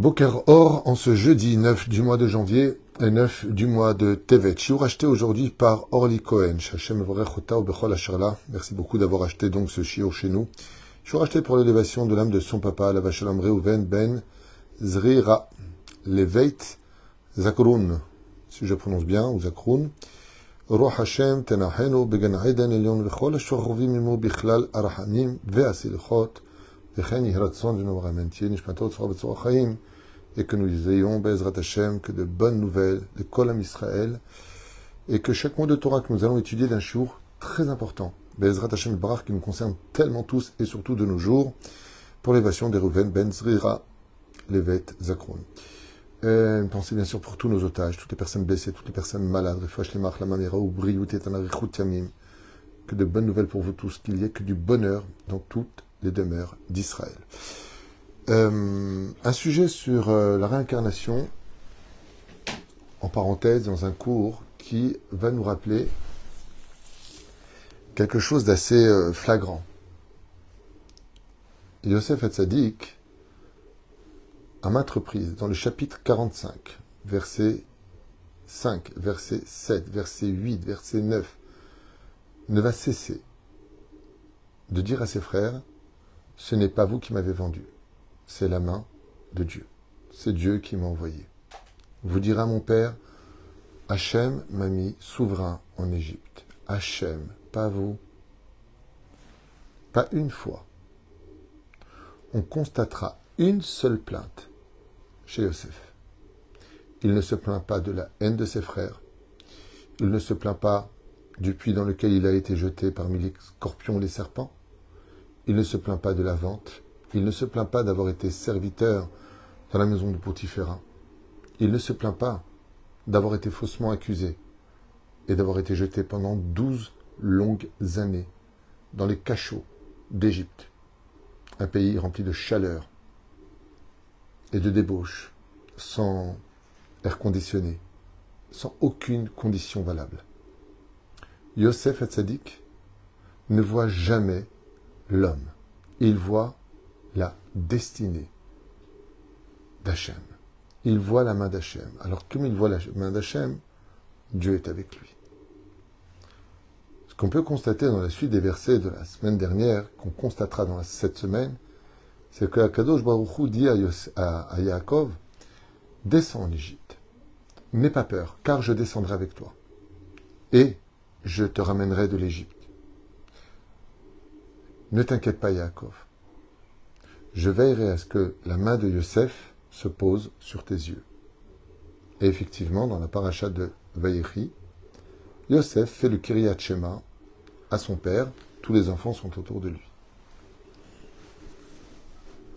Boker Or en ce jeudi 9 du mois de janvier et 9 du mois de Tevet. Shiur acheté aujourd'hui par Orly Cohen. Shachem Vorechota ou Bechol Asherla. Merci beaucoup d'avoir acheté donc ce shiur chez nous. Shiur acheté pour l'élévation de l'âme de son papa, la Vachalam Reuven Ben Zrira Leveit Zakroun, si je prononce bien, ou Zakroun. Roh Hashem Tenahenu Began Eden Elion Vechol Ashwarovim Imo Bichlal Arahanim Veasilchot Vechen Yihratson de nos ramentiers Nishmatot Srabetzor Chaim. Et que nous ayons, Bezrat Hashem, que de bonnes nouvelles, de Kolam Israël, et que chaque mot de Torah que nous allons étudier d'un shiur très important, Bezrat Hashem Barach, qui nous concerne tellement tous et surtout de nos jours, pour l'évasion des Reuven Ben Zrira Levet Zakroun. Pensez bien sûr pour tous nos otages, toutes les personnes blessées, toutes les personnes malades, Refashlemach, la Mamera, Oubriou, Tetanarichut Yamim, que de bonnes nouvelles pour vous tous, qu'il y ait que du bonheur dans toutes les demeures d'Israël. Un sujet sur la réincarnation, en parenthèse, dans un cours qui va nous rappeler quelque chose d'assez flagrant. Yosef Hatzadik, à maintes reprises, dans le chapitre 45, verset 5, verset 7, verset 8, verset 9, ne va cesser de dire à ses frères, « Ce n'est pas vous qui m'avez vendu. C'est la main de Dieu. C'est Dieu qui m'a envoyé. » Vous dira mon père, Hachem m'a mis souverain en Égypte. Hachem, pas vous. Pas une fois. On constatera une seule plainte chez Yosef. Il ne se plaint pas de la haine de ses frères. Il ne se plaint pas du puits dans lequel il a été jeté parmi les scorpions et les serpents. Il ne se plaint pas de la vente. Il ne se plaint pas d'avoir été serviteur dans la maison de Potiphéra. Il ne se plaint pas d'avoir été faussement accusé et d'avoir été jeté pendant 12 longues années dans les cachots d'Égypte, un pays rempli de chaleur et de débauche, sans air conditionné, sans aucune condition valable. Yosef Hatzadik ne voit jamais l'homme. Il voit la destinée d'Hachem. Il voit la main d'Hachem. Alors, comme il voit la main d'Hachem, Dieu est avec lui. Ce qu'on peut constater dans la suite des versets de la semaine dernière, qu'on constatera dans cette semaine, c'est que Akadosh Baruch Hu dit à Yaakov, « Descends en Égypte. N'aie pas peur, car je descendrai avec toi. Et je te ramènerai de l'Égypte. Ne t'inquiète pas, Yaakov. Je veillerai à ce que la main de Yosef se pose sur tes yeux. » Et effectivement, dans la paracha de Vayechi, Yosef fait le Kiryat Shema à son père. Tous les enfants sont autour de lui.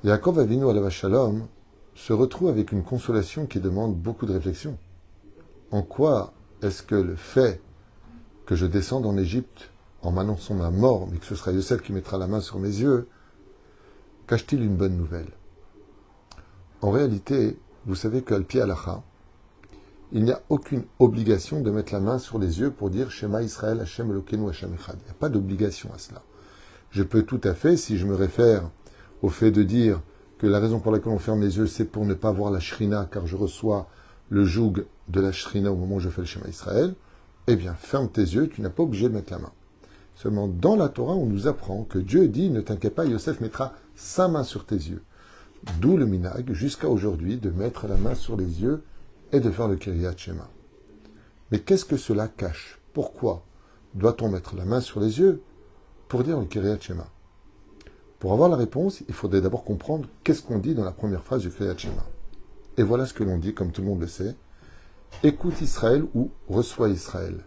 Yaakov Avinu alav shalom se retrouve avec une consolation qui demande beaucoup de réflexion. En quoi est-ce que le fait que je descende en Égypte en m'annonçant ma mort, mais que ce sera Yosef qui mettra la main sur mes yeux, cache-t-il une bonne nouvelle? En réalité, vous savez qu'Al Pi Halacha, il n'y a aucune obligation de mettre la main sur les yeux pour dire Shema Israël, Hashem Elokeinu, Hashem Echad. Il n'y a pas d'obligation à cela. Je peux tout à fait, si je me réfère au fait de dire que la raison pour laquelle on ferme les yeux, c'est pour ne pas voir la Shrina, car je reçois le joug de la Shrina au moment où je fais le Shema Israël, eh bien, ferme tes yeux, tu n'as pas obligé de mettre la main. Seulement, dans la Torah, on nous apprend que Dieu dit, ne t'inquiète pas, Yosef mettra sa main sur tes yeux. D'où le minag, jusqu'à aujourd'hui, de mettre la main sur les yeux et de faire le Kiryat Shema. Mais qu'est-ce que cela cache? Pourquoi doit-on mettre la main sur les yeux pour dire le Kiryat Shema? Pour avoir la réponse, il faudrait d'abord comprendre qu'est-ce qu'on dit dans la première phrase du Kiryat Shema. Et voilà ce que l'on dit, comme tout le monde le sait. Écoute Israël ou reçois Israël.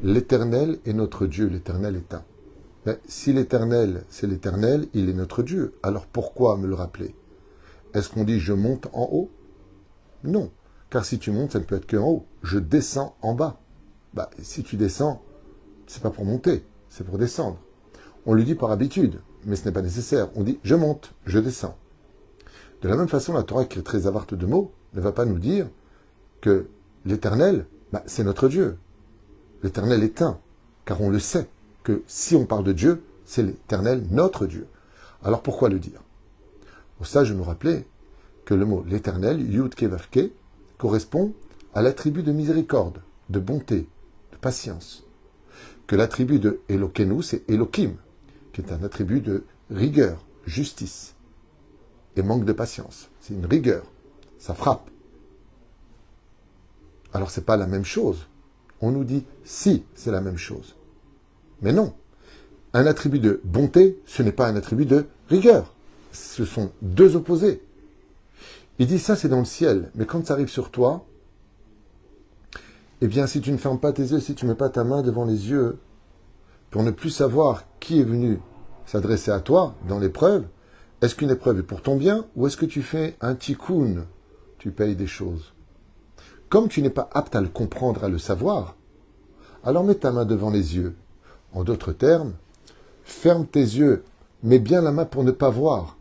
L'Éternel est notre Dieu, l'Éternel est un. Mais si l'Éternel, c'est l'Éternel, il est notre Dieu. Alors pourquoi me le rappeler? Est-ce qu'on dit je monte en haut? Non, car si tu montes, ça ne peut être qu'en haut. Je descends en bas. Si tu descends, c'est pas pour monter, c'est pour descendre. On le dit par habitude, mais ce n'est pas nécessaire. On dit je monte, je descends. De la même façon, la Torah, qui est très avarte de mots, ne va pas nous dire que l'Éternel, c'est notre Dieu. L'Éternel est un, car on le sait, que si on parle de Dieu, c'est l'Éternel, notre Dieu. Alors pourquoi le dire? Au sage de nous rappeler que le mot l'éternel, Yud Kevavke, correspond à l'attribut de miséricorde, de bonté, de patience. Que l'attribut de Elokenu, c'est Elokim, qui est un attribut de rigueur, justice et manque de patience. C'est une rigueur, ça frappe. Alors c'est pas la même chose. On nous dit si c'est la même chose. Mais non. Un attribut de bonté, ce n'est pas un attribut de rigueur. Ce sont deux opposés. Il dit ça c'est dans le ciel, mais quand ça arrive sur toi, eh bien si tu ne fermes pas tes yeux, si tu ne mets pas ta main devant les yeux, pour ne plus savoir qui est venu s'adresser à toi dans l'épreuve, est-ce qu'une épreuve est pour ton bien ou est-ce que tu fais un tikkun, tu payes des choses. Comme tu n'es pas apte à le comprendre, à le savoir, alors mets ta main devant les yeux. En d'autres termes, ferme tes yeux, mets bien la main pour ne pas voir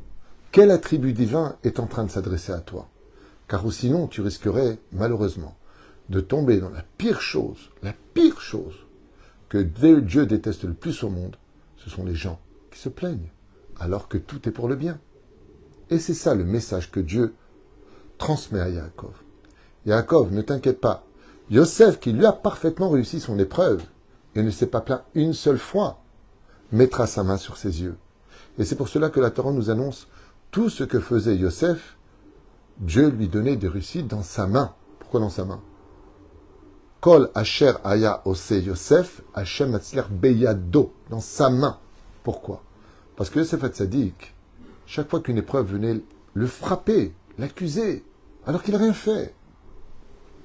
quel attribut divin est en train de s'adresser à toi. Car sinon, tu risquerais, malheureusement, de tomber dans la pire chose que Dieu déteste le plus au monde, ce sont les gens qui se plaignent, alors que tout est pour le bien. Et c'est ça le message que Dieu transmet à Yaakov. Yaakov, ne t'inquiète pas. Yosef, qui lui a parfaitement réussi son épreuve, et ne s'est pas plaint une seule fois, mettra sa main sur ses yeux. Et c'est pour cela que la Torah nous annonce tout ce que faisait Yosef, Dieu lui donnait des réussites dans sa main. Pourquoi dans sa main? Kol asher aya ose Yosef, Hashem atzler beyado, dans sa main. Pourquoi? Parce que Yosef Hatzadik, chaque fois qu'une épreuve venait le frapper, l'accuser, alors qu'il n'a rien fait,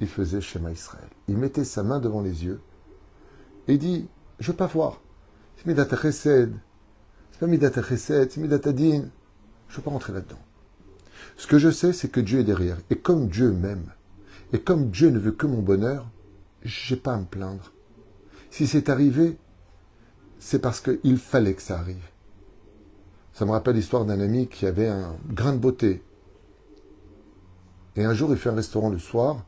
il faisait Shema Israël. Il mettait sa main devant les yeux et il dit, je ne veux pas voir. C'est Midat HaChesed, c'est pas Midat HaChesed, c'est Midat Hadin. Je ne veux pas rentrer là-dedans. Ce que je sais, c'est que Dieu est derrière. Et comme Dieu m'aime, et comme Dieu ne veut que mon bonheur, je n'ai pas à me plaindre. Si c'est arrivé, c'est parce qu'il fallait que ça arrive. Ça me rappelle l'histoire d'un ami qui avait un grain de beauté. Et un jour, il fait un restaurant le soir,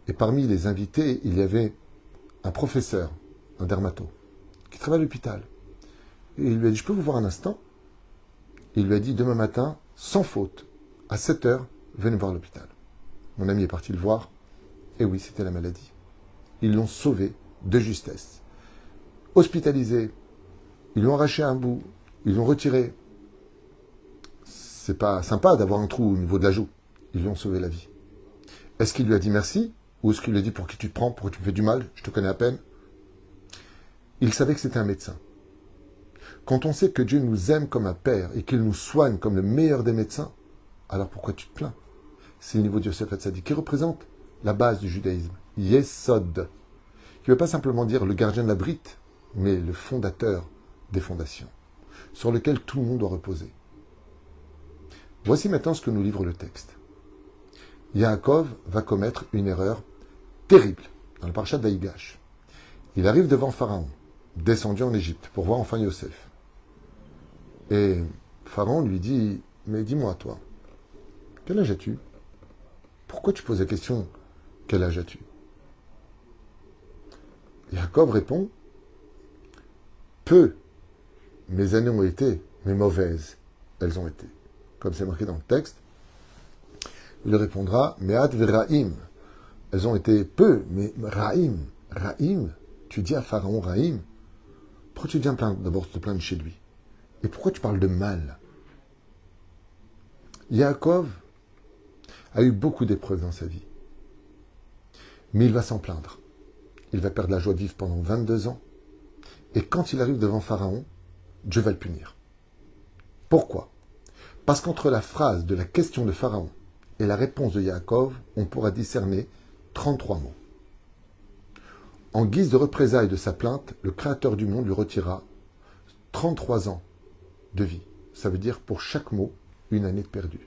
et parmi les invités, il y avait un professeur, un dermato, qui travaille à l'hôpital. Et il lui a dit, je peux vous voir un instant? Il lui a dit, demain matin, sans faute, à 7 heures, venez voir à l'hôpital. Mon ami est parti le voir, et oui, c'était la maladie. Ils l'ont sauvé de justesse. Hospitalisé, ils lui ont arraché un bout, ils l'ont retiré. C'est pas sympa d'avoir un trou au niveau de la joue. Ils lui ont sauvé la vie. Est-ce qu'il lui a dit merci? Ou est-ce qu'il lui a dit pour qui tu te prends, pourquoi tu me fais du mal, je te connais à peine? Il savait que c'était un médecin. Quand on sait que Dieu nous aime comme un père et qu'il nous soigne comme le meilleur des médecins, alors pourquoi tu te plains? C'est le niveau de Yosef Hatzadik qui représente la base du judaïsme. Yesod. Qui ne veut pas simplement dire le gardien de la brite, mais le fondateur des fondations, sur lequel tout le monde doit reposer. Voici maintenant ce que nous livre le texte. Yaakov va commettre une erreur terrible dans le parashat Vaïgash. Il arrive devant Pharaon, descendu en Égypte, pour voir enfin Yosef. Et Pharaon lui dit, mais dis-moi toi, quel âge as-tu? Pourquoi tu poses la question, quel âge as-tu? Yaakov répond, peu mes années ont été, mais mauvaises elles ont été. Comme c'est marqué dans le texte, il répondra, Me'at v'ra'im. Elles ont été peu, mais ra'im. Ra'im, tu dis à Pharaon ra'im, pourquoi tu viens d'abord te plaindre chez lui? Et pourquoi tu parles de mal? Yaakov a eu beaucoup d'épreuves dans sa vie. Mais il va s'en plaindre. Il va perdre la joie de vivre pendant 22 ans. Et quand il arrive devant Pharaon, Dieu va le punir. Pourquoi? Parce qu'entre la phrase de la question de Pharaon et la réponse de Yaakov, on pourra discerner 33 mots. En guise de représailles de sa plainte, le Créateur du monde lui retira 33 ans de vie. Ça veut dire pour chaque mot, une année de perdue.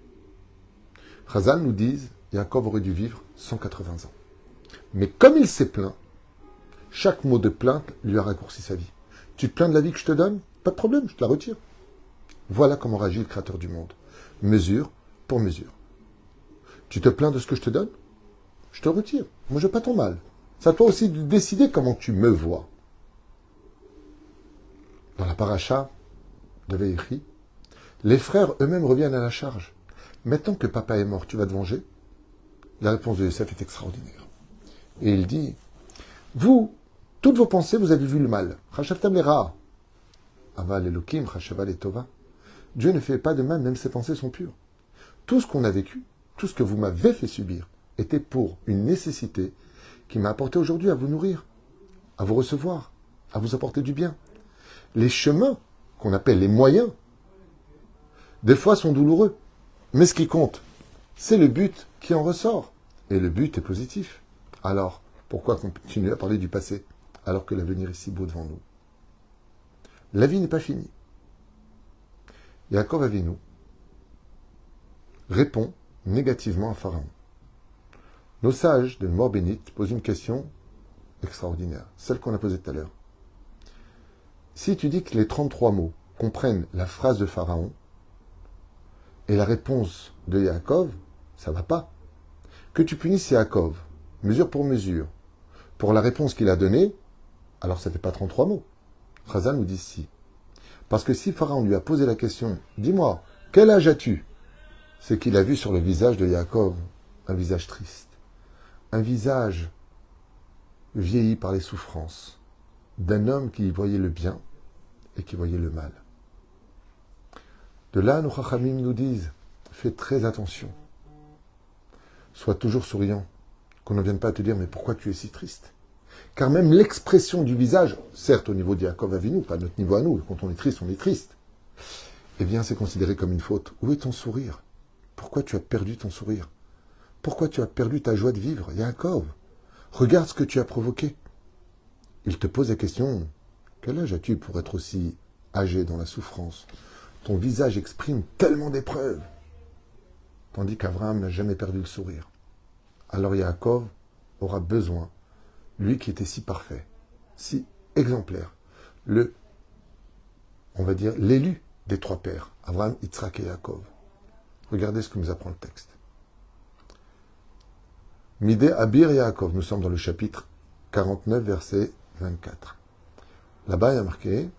Chazal nous dit, Yaakov aurait dû vivre 180 ans. Mais comme il s'est plaint, chaque mot de plainte lui a raccourci sa vie. Tu te plains de la vie que je te donne? Pas de problème, je te la retire. Voilà comment réagit le Créateur du monde. Mesure pour mesure. Tu te plains de ce que je te donne? Je te retire. Moi, je veux pas ton mal. C'est à toi aussi de décider comment tu me vois. Dans la paracha de Veïchi, les frères eux-mêmes reviennent à la charge. maintenant que papa est mort, tu vas te venger? La réponse de Yosef est extraordinaire. Et il dit, vous, toutes vos pensées, vous avez vu le mal. Chashavtam lera. Aval Elokim, Chashava Tova. Dieu ne fait pas de mal, même ses pensées sont pures. Tout ce qu'on a vécu, tout ce que vous m'avez fait subir, était pour une nécessité qui m'a apporté aujourd'hui à vous nourrir, à vous recevoir, à vous apporter du bien. Les chemins, qu'on appelle les moyens, des fois sont douloureux. Mais ce qui compte, c'est le but qui en ressort. Et le but est positif. Alors, pourquoi continuer à parler du passé, alors que l'avenir est si beau devant nous? La vie n'est pas finie. Yaakov Avinu répond négativement à Pharaon. Nos sages de mort bénite posent une question extraordinaire, celle qu'on a posée tout à l'heure. Si tu dis que les 33 mots comprennent la phrase de Pharaon et la réponse de Yaakov, ça ne va pas. Que tu punisses Yaakov, mesure pour la réponse qu'il a donnée, alors ça ne fait pas 33 mots. Chazal nous dit si. Parce que si Pharaon lui a posé la question, dis-moi, quel âge as-tu? C'est qu'il a vu sur le visage de Yaakov un visage triste, un visage vieilli par les souffrances d'un homme qui voyait le bien et qui voyait le mal. De là, nos chachamim nous disent, fais très attention, sois toujours souriant, qu'on ne vienne pas te dire, mais pourquoi tu es si triste? Car même l'expression du visage, certes au niveau de Yaakov Avinu, pas à notre niveau à nous, quand on est triste, eh bien c'est considéré comme une faute. Où est ton sourire? Pourquoi tu as perdu ton sourire? Pourquoi tu as perdu ta joie de vivre? Yaakov, regarde ce que tu as provoqué. Il te pose la question, quel âge as-tu pour être aussi âgé dans la souffrance? Ton visage exprime tellement d'épreuves. Tandis qu'Abraham n'a jamais perdu le sourire. Alors Yaakov aura besoin, lui qui était si parfait, si exemplaire, on va dire, l'élu des trois pères, Abraham, Yitzhak et Yaakov. Regardez ce que nous apprend le texte. Midé Abir Yaakov, nous sommes dans le chapitre 49, verset 24. Là-bas, il y a marqué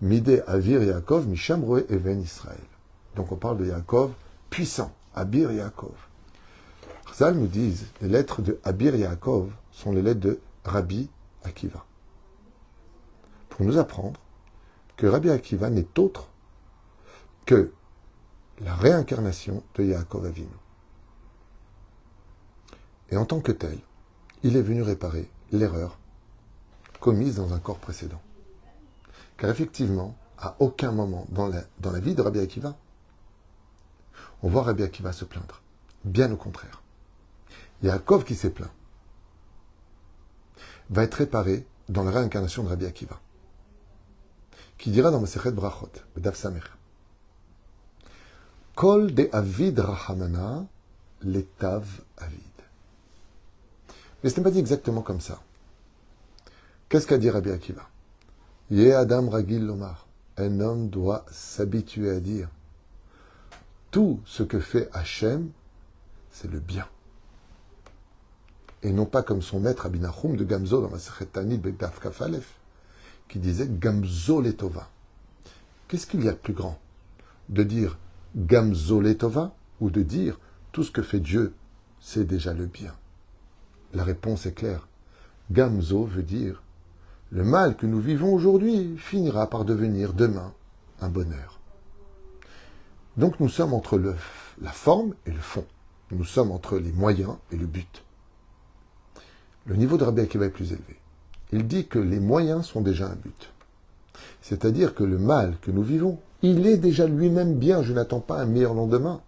Midé Avir Yaakov, Misham Roé Even Israël. Donc on parle de Yaakov puissant, Abir Yaakov. Chazal nous disent, les lettres de Abir Yaakov sont les lettres de Rabbi Akiva. Pour nous apprendre que Rabbi Akiva n'est autre que la réincarnation de Yaakov Avinu. Et en tant que tel, il est venu réparer l'erreur commise dans un corps précédent. Car effectivement, à aucun moment dans la vie de Rabbi Akiva, on voit Rabbi Akiva se plaindre. Bien au contraire. Yaakov qui s'est plaint va être réparé dans la réincarnation de Rabbi Akiva, qui dira dans Masechet Brachot, Daf Samer, Kol de Avid Rahamana, l'Etav Avid. Mais ce n'est pas dit exactement comme ça. Qu'est-ce qu'a dit Rabbi Akiva? Yé Adam Ragil Lomar. Un homme doit s'habituer à dire tout ce que fait Hachem, c'est le bien. Et non pas comme son maître Abinachum de Gamzo dans Masechet Tanit Begdaf Kaf Aleph, qui disait Gamzo Letova. Qu'est-ce qu'il y a de plus grand? De dire Gamzo Letova ou de dire tout ce que fait Dieu, c'est déjà le bien? La réponse est claire. Gamzo veut dire le mal que nous vivons aujourd'hui finira par devenir demain un bonheur. Donc nous sommes entre la forme et le fond. Nous sommes entre les moyens et le but. Le niveau de Rabbi Akiva est plus élevé. Il dit que les moyens sont déjà un but. C'est-à-dire que le mal que nous vivons, il est déjà lui-même bien. Je n'attends pas un meilleur lendemain,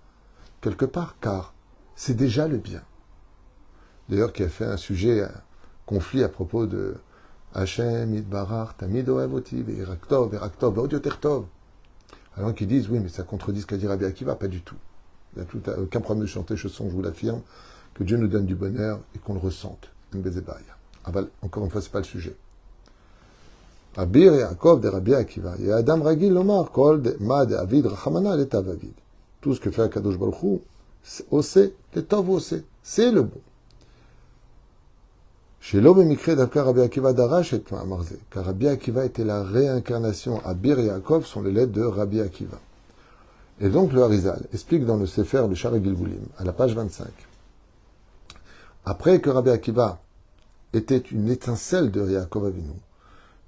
quelque part, car c'est déjà le bien. D'ailleurs, qui a fait un sujet, un conflit à propos de Hachem, Yitbarach, Tamid Ohavoti, Ve'iraktov, Ve'iraktov, Ve'odiotertov. Alors qu'ils disent, oui, mais ça contredit ce qu'a dit Rabbi Akiva, pas du tout. Il n'y a aucun problème de chanter chanson, je vous l'affirme, que Dieu nous donne du bonheur et qu'on le ressente. Encore une fois, ce n'est pas le sujet. Abir Yaakov de Rabbi Akiva. Et Adam Ragil Lomar, Kol de Ma de Avid Rachamana, l'Etav Avid. Tout ce que fait Akadosh Baruch Hu, c'est l'Etav Ose. C'est le bon. Chez l'homme émigré d'après Rabbi Akiva d'Arash et Ma'amarze, car Rabbi Akiva était la réincarnation. Abir et Yaakov sont les lettres de Rabbi Akiva. Et donc le Harizal explique dans le Sefer de Shara Gilgulim, à la page 25, après que Rabbi Akiva était une étincelle de Yaakov Avinu,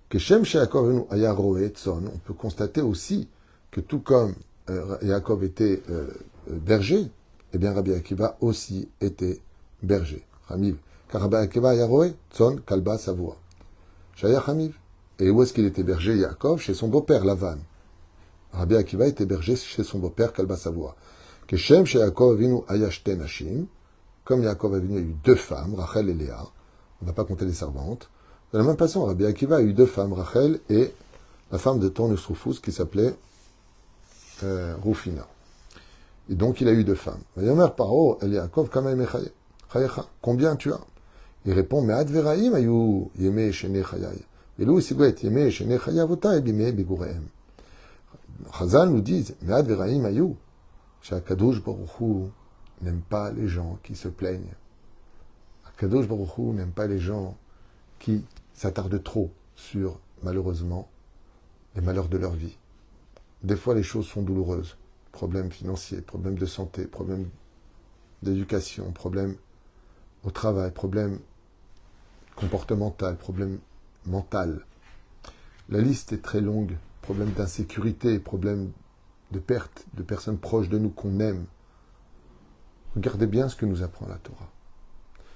que Shem Yaakov Avinu aya roé tzon, on peut constater aussi que tout comme Yaakov était berger, eh bien Rabbi Akiva aussi était berger. Hamiv. Car Rabbi Akiva aya roé tzon kalba savoa. Shaya Hamiv. Et où est-ce qu'il était berger, Yaakov? Chez son beau-père, Lavan. Rabbi Akiva était berger chez son beau-père, Kalba Savoie. Que Shem chez Yaakov Avinu ayashte nashim, comme Yaakov Avinu a eu deux femmes, Rachel et Léa, on ne va pas compter les servantes. De la même façon, Rabbi Akiva a eu deux femmes, Rachel et la femme de Turnus Rufus qui s'appelait Rufina. Et donc il a eu deux femmes. Vayomer Paro el Yaakov kamay chayecha. Combien tu as? Il répond, mais adveraim ayu yeme shene chayay. Et lui, c'est quoi? Yeme shene chayavotai bime bigurehem. Chazal nous dit, mais adveraim ayu. Shakadosh Baruch Hu n'aime pas les gens qui se plaignent. Akadosh Baruch Hu n'aime pas les gens qui s'attardent trop sur, malheureusement, les malheurs de leur vie. Des fois, les choses sont douloureuses. Problèmes financiers, problèmes de santé, problèmes d'éducation, problèmes au travail, problèmes comportementaux, problèmes mentaux. La liste est très longue. Problèmes d'insécurité, problèmes de perte de personnes proches de nous qu'on aime. Regardez bien ce que nous apprend la Torah.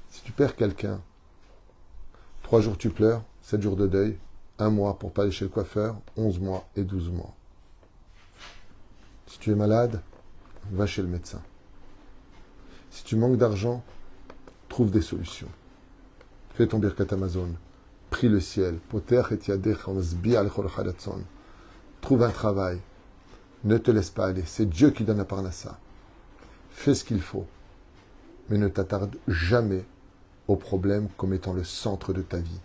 Si tu perds quelqu'un, 3 jours tu pleures, 7 jours de deuil, 1 mois pour pas aller chez le coiffeur, 11 mois et 12 mois. Si tu es malade, va chez le médecin. Si tu manques d'argent, trouve des solutions. Fais ton birkat Amazon. Prie le ciel. Trouve un travail. Ne te laisse pas aller. C'est Dieu qui donne la parnassa. Fais ce qu'il faut. Mais ne t'attarde jamais au problème comme étant le centre de ta vie.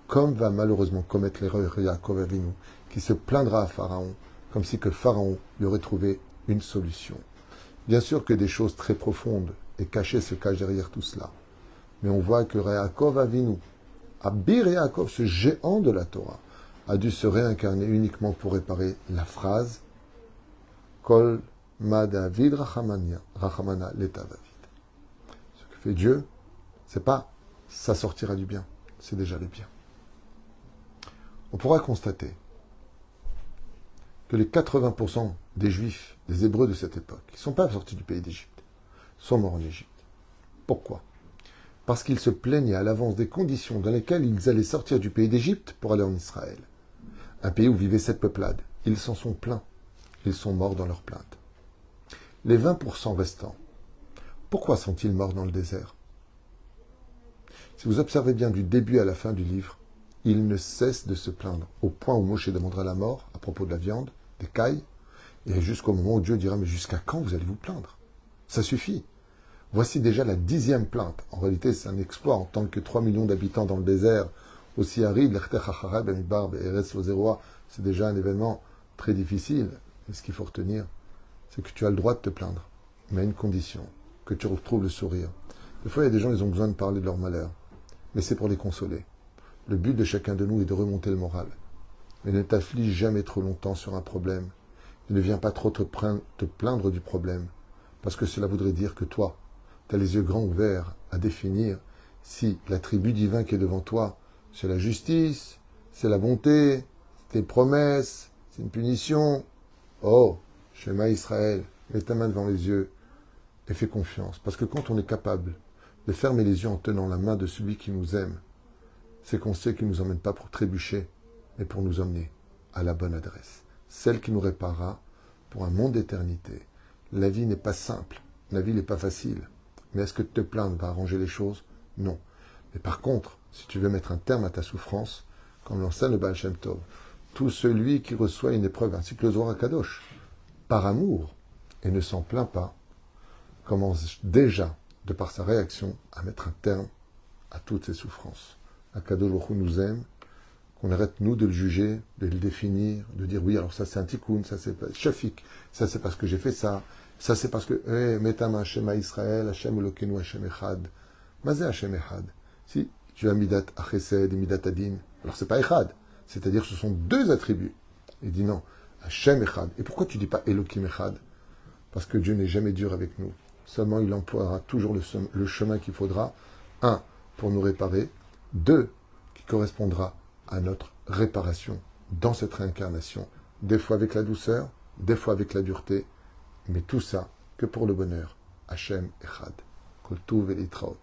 Comme va malheureusement commettre l'erreur Yaakov Avinu, qui se plaindra à Pharaon, comme si que Pharaon lui aurait trouvé une solution. Bien sûr que des choses très profondes et cachées se cachent derrière tout cela. Mais on voit que Yaakov Avinu, Abir Yaakov, ce géant de la Torah, a dû se réincarner uniquement pour réparer la phrase Kol ma David Rachamana l'État David. Ce que fait Dieu, c'est pas ça sortira du bien, c'est déjà le bien. On pourra constater que les 80% des Juifs, des Hébreux de cette époque, qui ne sont pas sortis du pays d'Égypte, sont morts en Égypte. Pourquoi? Parce qu'ils se plaignaient à l'avance des conditions dans lesquelles ils allaient sortir du pays d'Égypte pour aller en Israël. Un pays où vivaient 7 peuplades. Ils s'en sont plaints. Ils sont morts dans leur plainte. Les 20% restants, pourquoi sont-ils morts dans le désert? Si vous observez bien du début à la fin du livre, ils ne cessent de se plaindre, au point où Moshe demandera la mort à propos de la viande, des cailles, et jusqu'au moment où Dieu dira, mais jusqu'à quand vous allez vous plaindre? Ça suffit. Voici déjà la 10e plainte. En réalité, c'est un exploit en tant que 3 millions d'habitants dans le désert, aussi aride, c'est déjà un événement très difficile. Mais ce qu'il faut retenir, c'est que tu as le droit de te plaindre, mais à une condition, que tu retrouves le sourire. Des fois, il y a des gens, ils ont besoin de parler de leur malheur, mais c'est pour les consoler. Le but de chacun de nous est de remonter le moral. Mais ne t'afflige jamais trop longtemps sur un problème. Et ne viens pas trop te plaindre du problème, parce que cela voudrait dire que toi, tu as les yeux grands ouverts à définir si l'attribut divin qui est devant toi, c'est la justice, c'est la bonté, c'est tes promesses, c'est une punition. Oh, Shema Israël, mets ta main devant les yeux et fais confiance. Parce que quand on est capable de fermer les yeux en tenant la main de celui qui nous aime, c'est qu'on sait qu'il ne nous emmène pas pour trébucher, mais pour nous emmener à la bonne adresse. Celle qui nous réparera pour un monde d'éternité. La vie n'est pas simple, la vie n'est pas facile. Mais est-ce que te plaindre va arranger les choses? Non. Mais par contre, si tu veux mettre un terme à ta souffrance, comme l'enseigne le Baal Shem Tov, tout celui qui reçoit une épreuve, ainsi que le Zohar HaKadosh, par amour, et ne s'en plaint pas, commence déjà, de par sa réaction, à mettre un terme à toutes ses souffrances. HaKadosh Baruch Hu nous aime, qu'on arrête, nous, de le juger, de le définir, de dire, oui, alors ça c'est un tikkun, ça c'est shafik, ça c'est parce que j'ai fait ça, ça c'est parce que, metam Hashem Israël, Hashem Elokeinu, Hashem Echad. Mazé Hashem Echad. Si tu as midat achesed et midat adin, alors c'est pas Echad, c'est-à-dire que ce sont 2 attributs. Il dit non, Hashem Echad. Et pourquoi tu dis pas Elokim Echad? parce que Dieu n'est jamais dur avec nous. Seulement, il emploiera toujours le chemin qu'il faudra. Un, pour nous réparer. Deux, qui correspondra à notre réparation dans cette réincarnation. Des fois avec la douceur, des fois avec la dureté, mais tout ça que pour le bonheur. Hachem Echad. Kol Tuv et Litraot.